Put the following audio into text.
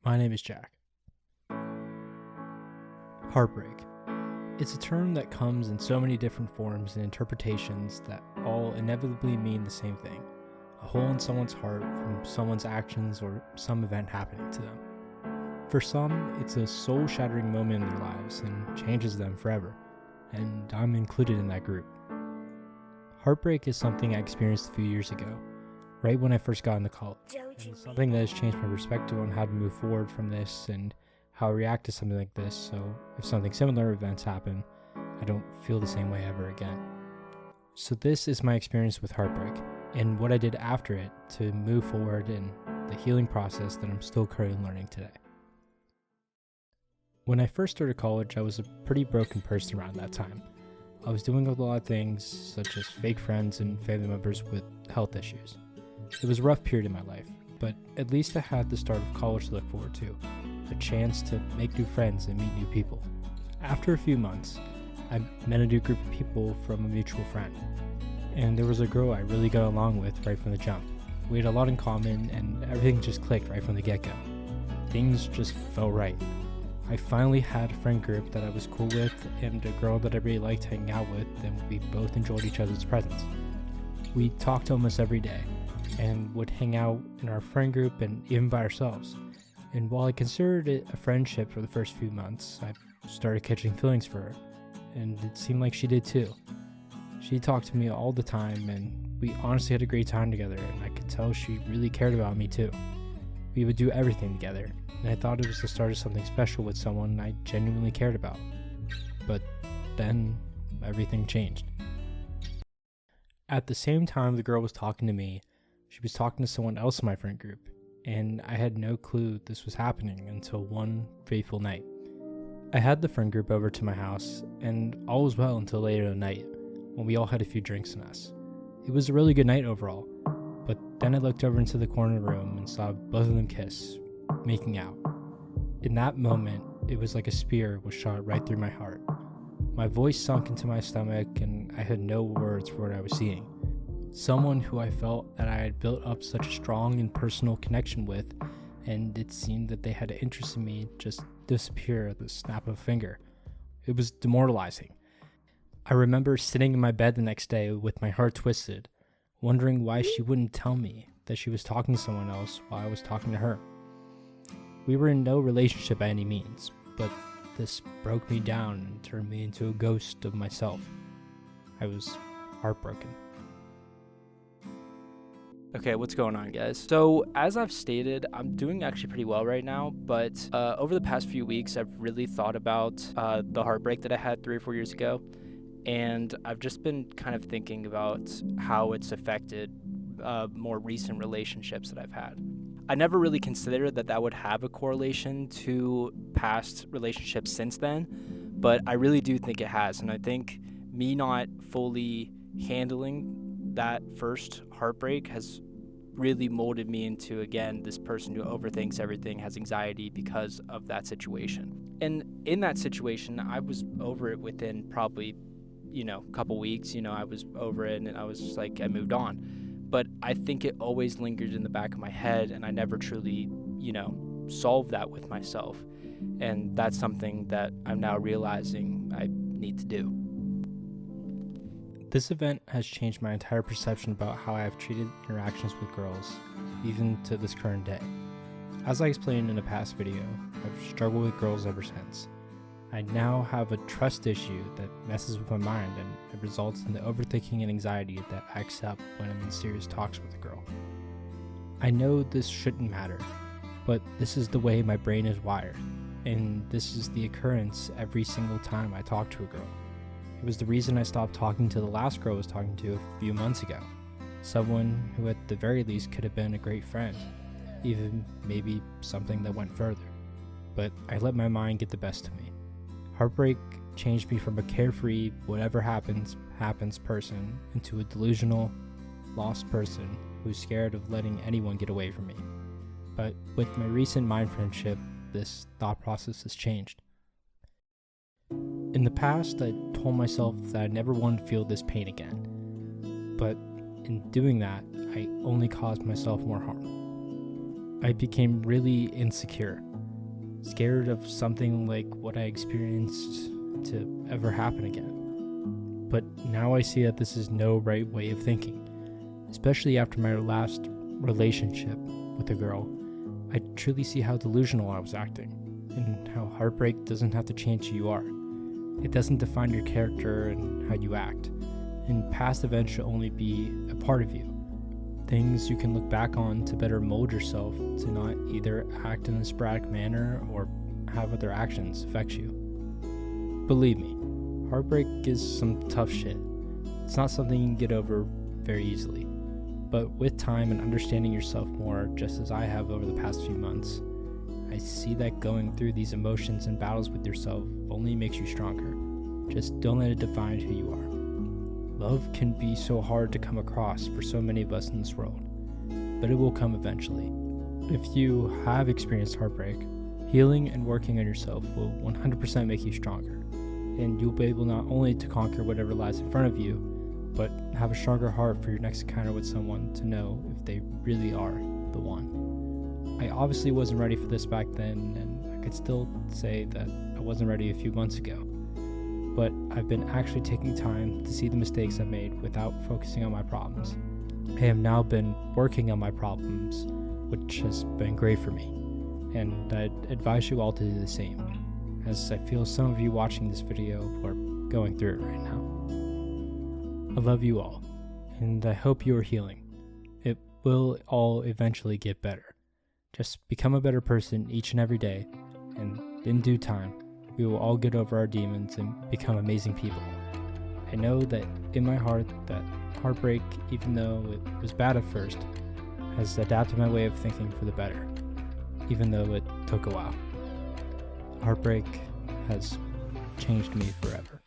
My name is Jack. Heartbreak. It's a term that comes in so many different forms and interpretations that all inevitably mean the same thing: a hole in someone's heart from someone's actions or some event happening to them. For some, it's a soul-shattering moment in their lives and changes them forever, and I'm included in that group. Heartbreak is something I experienced a few years ago, right when I first got into college. And it's something that has changed my perspective on how to move forward from this and how I react to something like this, so if something similar events happen, I don't feel the same way ever again. So this is my experience with heartbreak, and what I did after it to move forward in the healing process that I'm still currently learning today. When I first started college, I was a pretty broken person around that time. I was doing a lot of things, such as fake friends and family members with health issues. It was a rough period in my life, but at least I had the start of college to look forward to, a chance to make new friends and meet new people. After a few months, I met a new group of people from a mutual friend, and there was a girl I really got along with right from the jump. We had a lot in common, and everything just clicked right from the get-go. Things just felt right. I finally had a friend group that I was cool with and a girl that I really liked hanging out with, and we both enjoyed each other's presence. We talked almost every day and would hang out in our friend group and even by ourselves. And while I considered it a friendship for the first few months, I started catching feelings for her, and it seemed like she did too. She talked to me all the time, and we honestly had a great time together, and I could tell she really cared about me too. We would do everything together, and I thought it was the start of something special with someone I genuinely cared about. But then everything changed. At the same time the girl was talking to me, she was talking to someone else in my friend group, and I had no clue this was happening until one fateful night. I had the friend group over to my house, and all was well until later in the night, when we all had a few drinks in us. It was a really good night overall, but then I looked over into the corner of the room and saw both of them kiss, making out. In that moment, it was like a spear was shot right through my heart. My voice sunk into my stomach, and I had no words for what I was seeing. Someone who I felt that I had built up such a strong and personal connection with, and it seemed that they had an interest in me, just disappear at the snap of a finger. It was demoralizing. I remember sitting in my bed the next day with my heart twisted, wondering why she wouldn't tell me that she was talking to someone else while I was talking to her. We were in no relationship by any means, but this broke me down and turned me into a ghost of myself. I was heartbroken. Okay, what's going on, guys? So, as I've stated, I'm doing actually pretty well right now, but over the past few weeks, I've really thought about the heartbreak that I had 3 or 4 years ago, and I've just been kind of thinking about how it's affected more recent relationships that I've had. I never really considered that would have a correlation to past relationships since then, but I really do think it has, and I think me not fully handling that first heartbreak has really molded me into, again, this person who overthinks everything, has anxiety because of that situation. And in that situation, I was over it within probably, a couple weeks. I was over it, and I was just like, I moved on. But I think it always lingered in the back of my head, and I never truly, solved that with myself. And that's something that I'm now realizing I need to do. This event has changed my entire perception about how I have treated interactions with girls, even to this current day. As I explained in a past video, I've struggled with girls ever since. I now have a trust issue that messes with my mind, and it results in the overthinking and anxiety that acts up when I'm in serious talks with a girl. I know this shouldn't matter, but this is the way my brain is wired, and this is the occurrence every single time I talk to a girl. It was the reason I stopped talking to the last girl I was talking to a few months ago. Someone who at the very least could have been a great friend, even maybe something that went further. But I let my mind get the best of me. Heartbreak changed me from a carefree, whatever happens person into a delusional, lost person who's scared of letting anyone get away from me. But with my recent mind friendship, this thought process has changed. In the past, I told myself that I never wanted to feel this pain again, but in doing that, I only caused myself more harm. I became really insecure, scared of something like what I experienced to ever happen again. But now I see that this is no right way of thinking, especially after my last relationship with a girl. I truly see how delusional I was acting, and how heartbreak doesn't have to change who you are. It doesn't define your character and how you act, and past events should only be a part of you. Things you can look back on to better mold yourself to not either act in a sporadic manner or have other actions affect you. Believe me, heartbreak is some tough shit. It's not something you can get over very easily. But with time and understanding yourself more, just as I have over the past few months, I see that going through these emotions and battles with yourself only makes you stronger. Just don't let it define who you are. Love can be so hard to come across for so many of us in this world, but it will come eventually. If you have experienced heartbreak, healing and working on yourself will 100% make you stronger, and you'll be able not only to conquer whatever lies in front of you, but have a stronger heart for your next encounter with someone to know if they really are the one. I obviously wasn't ready for this back then, and I could still say that I wasn't ready a few months ago. But I've been actually taking time to see the mistakes I've made without focusing on my problems. I have now been working on my problems, which has been great for me, and I'd advise you all to do the same, as I feel some of you watching this video are going through it right now. I love you all, and I hope you are healing. It will all eventually get better. Just become a better person each and every day, and in due time, we will all get over our demons and become amazing people. I know that in my heart that heartbreak, even though it was bad at first, has adapted my way of thinking for the better, even though it took a while. Heartbreak has changed me forever.